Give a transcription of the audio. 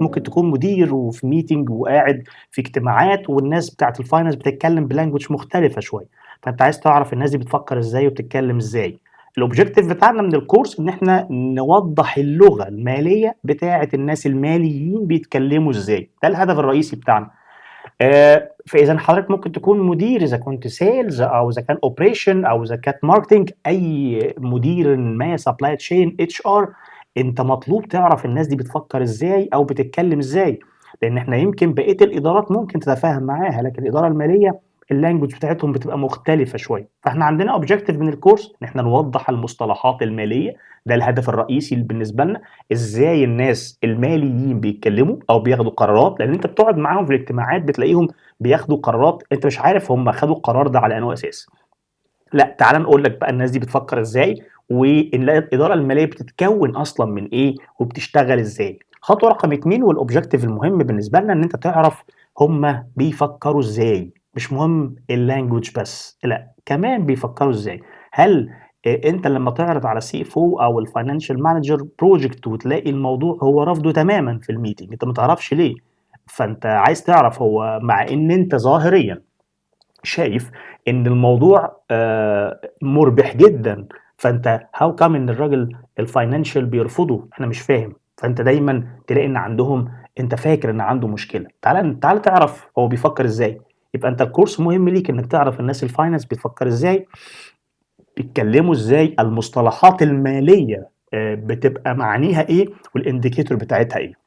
حضرتك ممكن تكون مدير وفي ميتنج وقاعد في اجتماعات والناس بتاعة الfinance بتتكلم بlanguage مختلفة شوية، فأنت عايز تعرف الناس دي بتفكر إزاي وبتتكلم إزاي. الobjective بتاعنا من الcourse إن إحنا نوضّح اللغة المالية بتاعة الناس الماليين بيتكلموا إزاي، ده الهدف الرئيسي بتاعنا. فإذًا حضرتك ممكن تكون مدير إذا كنت sales أو إذا كان operation أو إذا كانت marketing، أي مدير ما supply chain HR، أنت مطلوب تعرف الناس دي بتفكّر إزاي أو بتتكلّم إزاي، لإن إحنا يمكن بقية الإدارات ممكن تتفاهم معاها، لكن الإدارة المالية الlanguage بتاعتهم بتبقى مختلفة شوية، فإحنا عندنا objective من الcourse إن إحنا نوضّح المصطلحات المالية، ده الهدف الرئيسي بالنسبة لنا، إزاي الناس الماليين بيتكلّموا أو بياخدوا قرارات، لإن أنت بتقعد معاهم في الاجتماعات بتلاقيهم بياخدوا قرارات أنت مش عارف هم خدوا القرار ده على أنهي أساس. لأ، تعالَ نقول لك بقى الناس دي بتفكّر إزاي، الإدارة المالية بتتكوّن أصلًا من إيه، وبتشتغل إزاي. خطوة رقم 2 والobjective المهم بالنسبة لنا إن أنت تعرف هم بيفكّروا إزاي، مش مهم الlanguage بس، لأ، كمان بيفكّروا إزاي. هل أنت لمّا تعرض على الCFO أو الfinancial manager project وتلاقي الموضوع هو رافضه تمامًا في الmeeting، أنت ما تعرفش ليه، فأنت عايز تعرف هو مع إن أنت ظاهريًا شايف إن الموضوع مُربح جدًا، فأنت how come إن الراجل الfinancial بيرفضه؟ أنا مش فاهم، فأنت دايمًا تلاقي إن عندهم أنت فاكر إن عنده مشكلة، تعالَ تعرف هو بيفكّر إزاي، يبقى أنت الcourse مهم ليك إنك تعرف الناس الfinance بتفكّر إزاي، بيتكلّموا إزاي، المصطلحات المالية بتبقى معانيها إيه والindicator بتاعتها إيه.